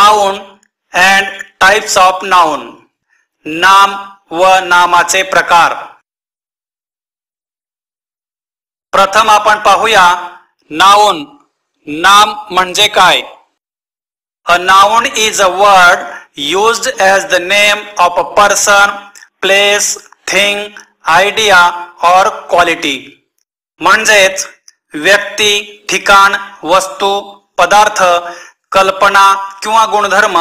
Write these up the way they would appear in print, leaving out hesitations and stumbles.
Noun and types of noun. नाम व नामाचे प्रकार. प्रथम आपण पाहूया नाउन. नाम म्हणजे काय? A noun is a word used as the name of a person, place, thing, idea or quality. म्हणजेच व्यक्ती, ठिकाण, वस्तू, पदार्थ, कल्पना किंवा गुणधर्म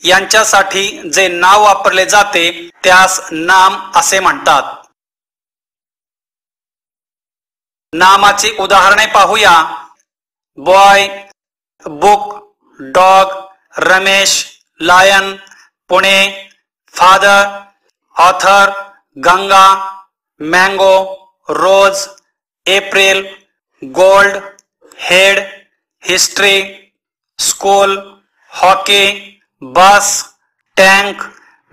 यांच्यासाठी जे नाव वापरले जाते त्यास नाम असे म्हणतात. नामाची उदाहरणे पाहूया. Boy, book, dog, Ramesh, lion, Pune, father, author, Ganga, mango, rose, April, gold, head, history, school, hockey, bus, tank,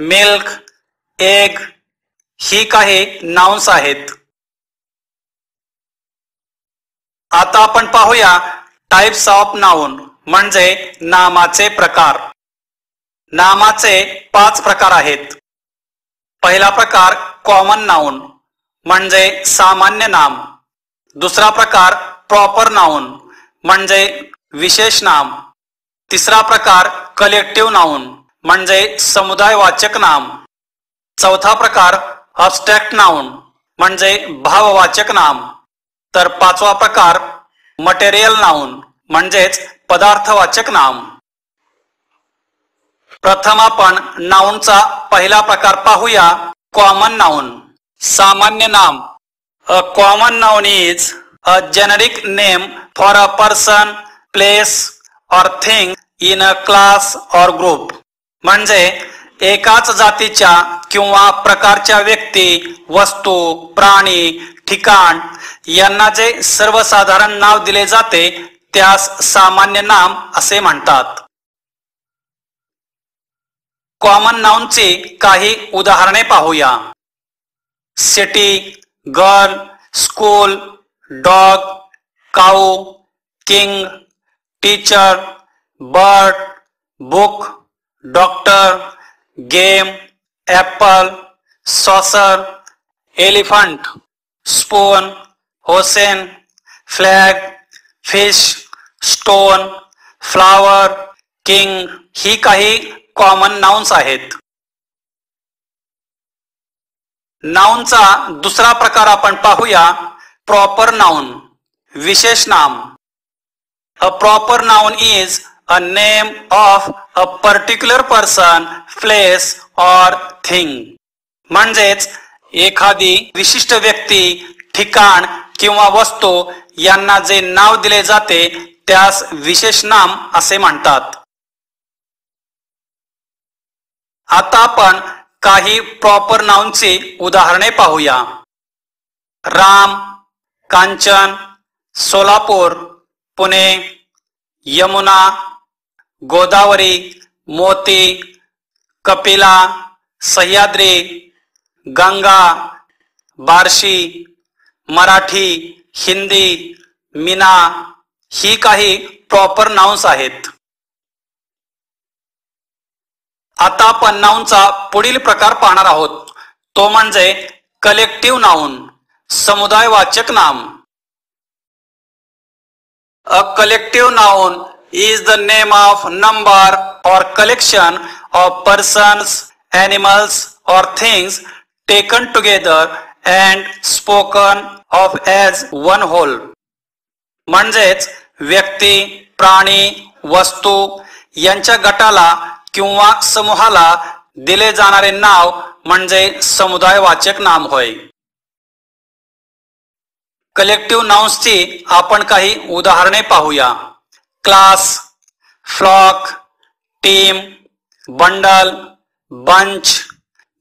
milk, egg ही काही नाउन्स आहेत. आता आपण पाहूया टाइप्स ऑफ नाउन म्हणजे नामाचे प्रकार. नामाचे 5 प्रकार आहेत. पहिला प्रकार कॉमन नाउन म्हणजे सामान्य नाम. दुसरा प्रकार प्रॉपर नाउन म्हणजे विशेष नाम. तिसरा प्रकार कलेक्टिव्ह नाउन म्हणजे समुदायवाचक नाम. चौथा प्रकार अब्स्ट्रॅक्ट नाउन म्हणजे भाववाचक नाम. तर 5वा प्रकार मटेरियल नाउन म्हणजेच पदार्थवाचक नाम. प्रथम आपण नाउनचा पहिला प्रकार पाहूया. कॉमन नाउन, सामान्य नाम. A common noun is a generic name for a person, place और थिंग इन अ क्लास और ग्रुप. म्हणजे एकाच जातीच्या किंवा प्रकारच्या व्यक्ती, वस्तू, प्राणी, ठिकाण यांना जे सर्वसाधारण नाव दिले जाते त्यास सामान्य नाम असे म्हणतात. कॉमन नाउनची काही उदाहरणे पाहूया. City, girl, school, dog, cow, king, teacher, bird, book, doctor, game, apple, saucer, elephant, spoon, ocean, flag, fish, stone, flower, king ही काही कॉमन नाउन्स आहेत. नाउनचा दुसरा प्रकार आपण पाहूया. प्रॉपर नाउन, विशेष नाम. A proper noun is a name of a particular person, place और थिंग. म्हणजेच एखादी विशिष्ट व्यक्ती, ठिकाण किंवा वस्तू यांना जे नाव दिले जाते त्यास विशेष नाम असे म्हणतात. आता आपण काही प्रॉपर नाउनची उदाहरणे पाहूया. राम, कांचन, सोलापूर, पुणे, यमुना, गोदावरी, मोती, कपिला, सह्याद्री, गंगा, बार्शी, मराठी, हिंदी, मीना ही काही प्रॉपर नाउन्स आहेत. आता आपण नाउनचा पुढील प्रकार पाहणार आहोत. तो म्हणजे कलेक्टिव्ह नाउन, समुदायवाचक नाम. A collective noun is the name of number or collection of persons, animals or things taken together and spoken of as one whole. म्हणजेच व्यक्ती, प्राणी, वस्तू यांच्या गटाला किंवा समूहाला दिले जाणारे नाव म्हणजे समुदायवाचक नाम होय. कलेक्टिव्ह नाउन्सची आपण काही उदाहरणे पाहूया. Class, flock, team, bundle, bunch,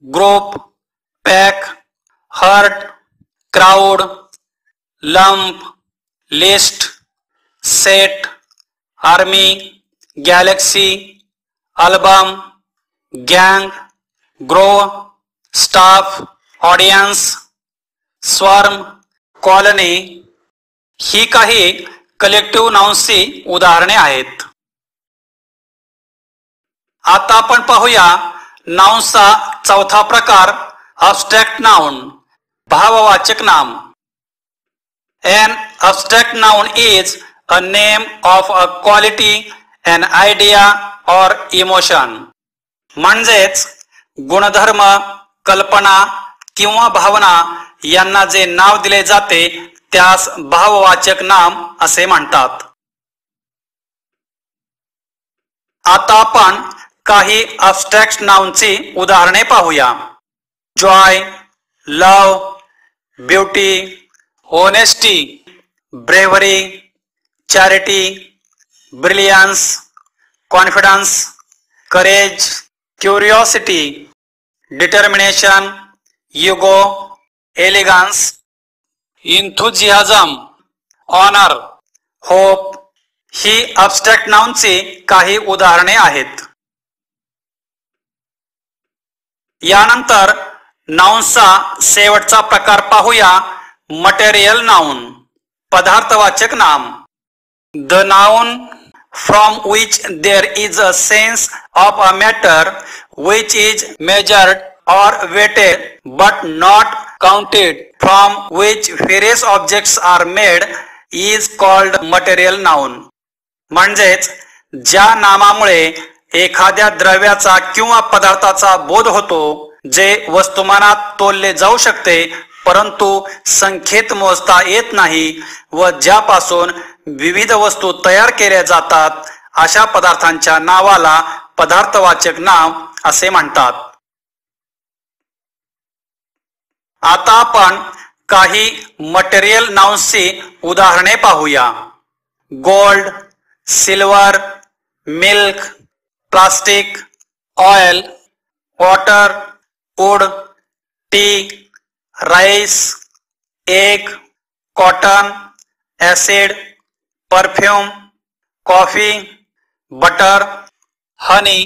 group, pack, herd, crowd, lump, list, set, army, galaxy, album, गँग, grove, staff, audience, swarm, colony ही काही कलेक्टिव्ह नाउन्सची उदाहरणे आहेत. आता आपण पाहूया नाउनचा चौथा प्रकार अब्स्ट्रॅक्ट नाउन, भाववाचक नाम. An abstract noun is a name of a quality, an idea or emotion. म्हणजेच गुणधर्म, कल्पना किंवा भावना यांना जे नाव दिले जाते त्यास भाववाचक नाम असे म्हणतात. आता आपण काही अब्स्ट्रॅक्ट नाउनची उदाहरणे पाहूया. Joy, love, beauty, honesty, bravery, charity, brilliance, confidence, courage, curiosity, determination, युगो, एलिगन्स, इन्थुजियाझम, ऑनर, होप ही अब्स्ट्रॅक्ट नाउनची काही उदाहरणे आहेत. यानंतर नाउनचा शेवटचा प्रकार पाहूया, मटेरियल नाउन, पदार्थवाचक नाम. The noun from which there is a sense of a matter which is measured or weighted but not counted, from which various objects are made, is called material noun. म्हणजेच ज्या नामामुळे एखाद्या द्रव्याचा किंवा पदार्थाचा बोध होतो, जे वस्तुमानात तोलले जाऊ शकते परंतु संख्येत मोजता येत नाही व ज्यापासून विविध वस्तू तयार केल्या जातात, अशा पदार्थांच्या नावाला पदार्थवाचक नाव असे म्हणतात. आता आपण काही मटेरियल नाउन्सची उदाहरणे पाहूया. Gold, silver, milk, plastic, oil, water, wood, tea, rice, egg, cotton, acid, perfume, coffee, butter, honey,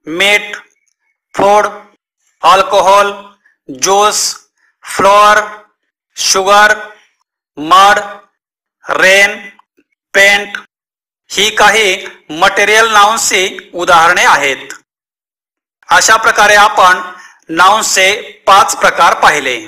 मीठ, food, alcohol, juice, flour, sugar, mud, rain, paint ही काही मटेरियल नाउन्सची उदाहरणे आहेत. अशा प्रकारे आपण नाउन्सचे 5 प्रकार पाहिले.